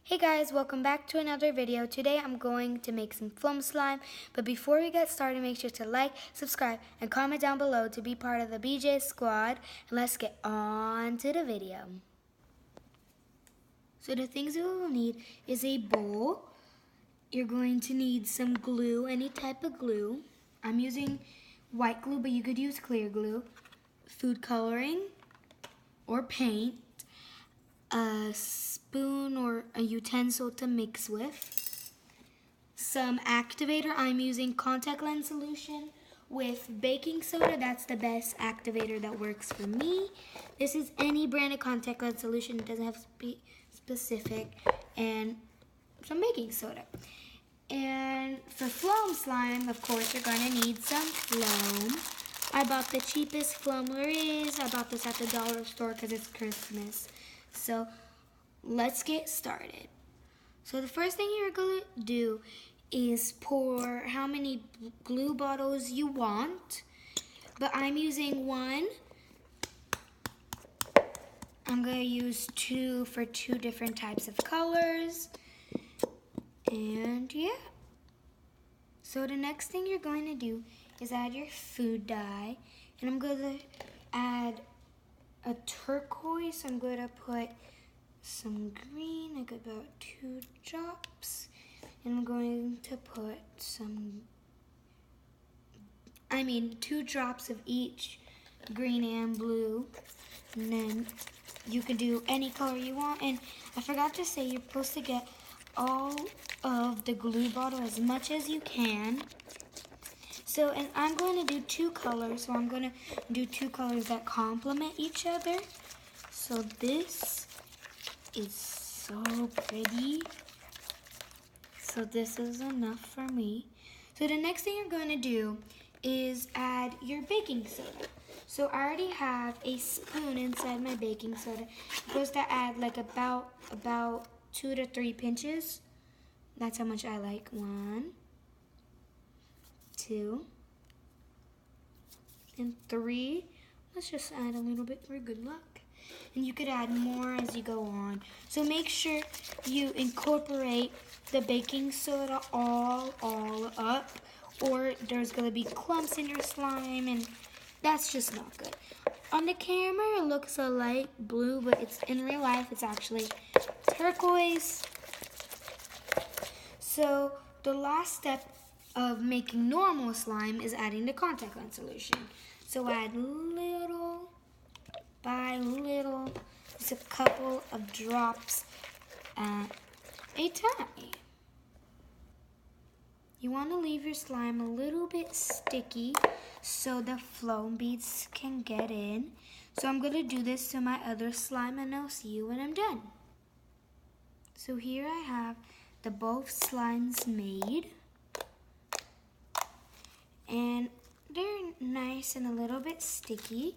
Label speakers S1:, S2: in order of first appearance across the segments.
S1: Hey guys, welcome back to another video. Today I'm going to make some foam slime, but before we get started, make sure to like, subscribe, and comment down below to be part of the BJ squad, and let's get on to the video. So the things we will need is a bowl. You're going to need some glue, any type of glue. I'm using white glue, but you could use clear glue, food coloring, or paint, a spoon or a utensil to mix with, some activator. I'm using contact lens solution with baking soda. That's the best activator that works for me. This is any brand of contact lens solution. It doesn't have to be specific. And some baking soda. And for floam slime, of course, you're going to need some floam. I bought the cheapest floam there is. I bought this at the dollar store because it's Christmas. So let's get started. So the first thing you're going to do is pour how many glue bottles you want. But I'm using one. I'm going to use two for two different types of colors. And yeah. So the next thing you're going to do is add your food dye. And I'm going to add a turquoise. I'm going to put some green, like about 2 drops. And I'm going to put 2 drops of each, green and blue. And then you can do any color you want. And I forgot to say, you're supposed to get all of the glue bottle as much as you can. So, and I'm going to do 2 colors. So I'm going to do 2 colors that complement each other. So this is so pretty. So this is enough for me. So the next thing you're going to do is add your baking soda. So I already have a spoon inside my baking soda. I'm supposed to add like about 2 to 3 pinches. That's how much I like. 1, 2, and 3. Let's just add a little bit for good luck. And you could add more as you go on. So make sure you incorporate the baking soda all up, or there's going to be clumps in your slime, and that's just not good. On the camera, it looks a light blue, but it's in real life, it's actually turquoise. So the last step of making normal slime is adding the contact lens solution. So add little by little, just a couple of drops at a time. You want to leave your slime a little bit sticky so the floam beads can get in. So I'm going to do this to my other slime, and I'll see you when I'm done. So here I have the both slimes made, and they're nice and a little bit sticky.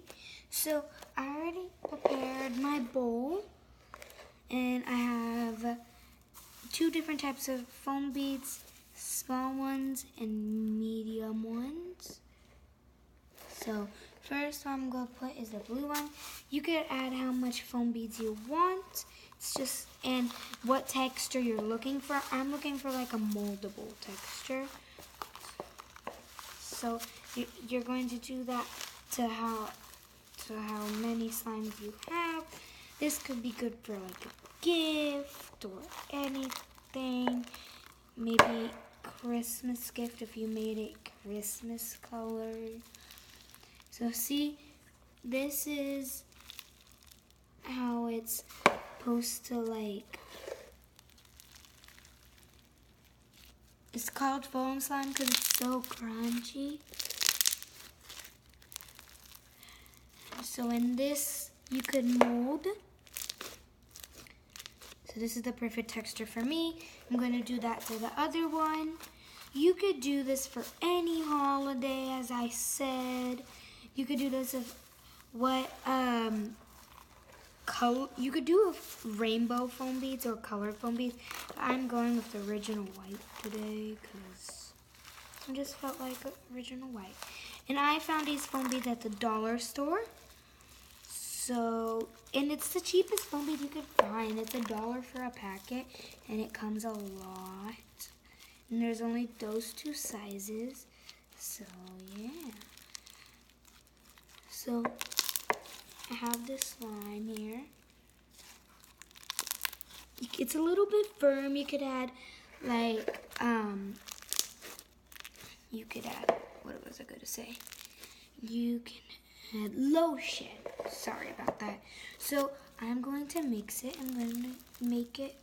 S1: So I already prepared my bowl, and I have 2 different types of foam beads, small ones and medium ones. So first one I'm going to put is the blue one. You can add how much foam beads you want. It's just, and what texture you're looking for. I'm looking for like a moldable texture. So you're going to do that to how many slimes you have. This could be good for like a gift or anything. Maybe Christmas gift if you made it Christmas color. So see, this is how it's supposed to like. It's called foam slime because it's so crunchy. So in this, you could mold. So this is the perfect texture for me. I'm going to do that for the other one. You could do this for any holiday, as I said. You could do this with what color. You could do rainbow foam beads or colored foam beads. I'm going with the original white today because I just felt like original white. And I found these foam beads at the dollar store. So, and it's the cheapest foam bead you could find. It's $1 for a packet, and it comes a lot. And there's only those 2 sizes. So, yeah. So, I have this slime here. It's a little bit firm. You could add, like, you could add, what was I going to say? You can add lotion. Sorry about that. So I'm going to mix it. I'm going to make it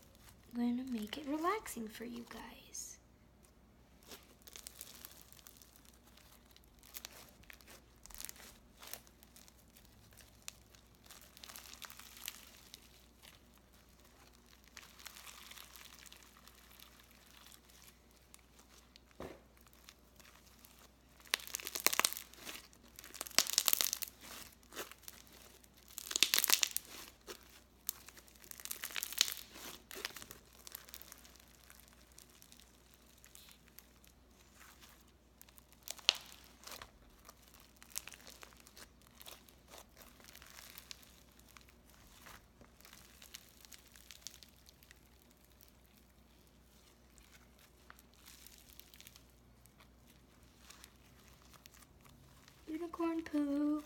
S1: relaxing for you guys. Unicorn poop.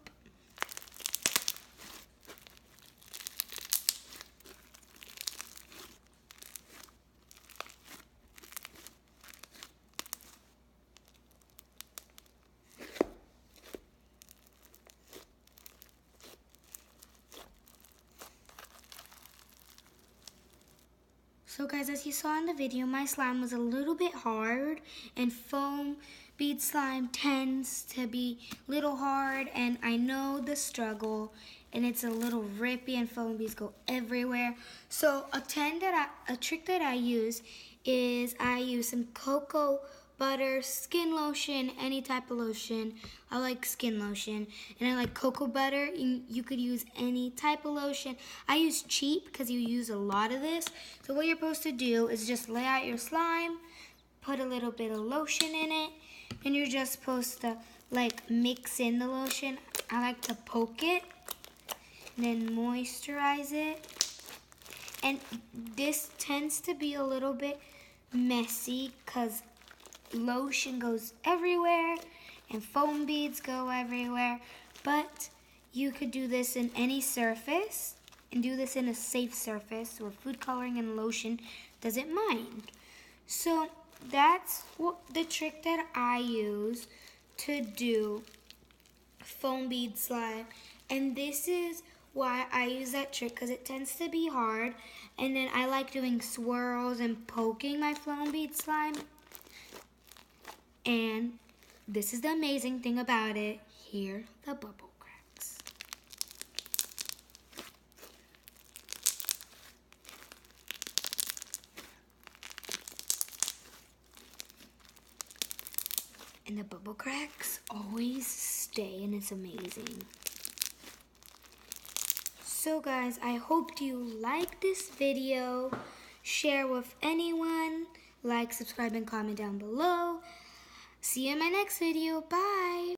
S1: So guys, as you saw in the video, my slime was a little bit hard, and foam bead slime tends to be a little hard, and I know the struggle, and it's a little rippy, and foam beads go everywhere. So a trick that I use is I use some cocoa butter, skin lotion, any type of lotion. I like skin lotion, and I like cocoa butter. You could use any type of lotion. I use cheap because you use a lot of this. So what you're supposed to do is just lay out your slime, put a little bit of lotion in it, and you're just supposed to like mix in the lotion. I like to poke it, and then moisturize it. And this tends to be a little bit messy because lotion goes everywhere and foam beads go everywhere, but you could do this in any surface and do this in a safe surface where food coloring and lotion doesn't mind. So that's the trick that I use to do foam bead slime, and this is why I use that trick, because it tends to be hard, and then I like doing swirls and poking my foam bead slime. And this is the amazing thing about it. Here, the bubble cracks. And the bubble cracks always stay, and it's amazing. So guys, I hope you like this video. Share with anyone. Like, subscribe, and comment down below. See you in my next video. Bye.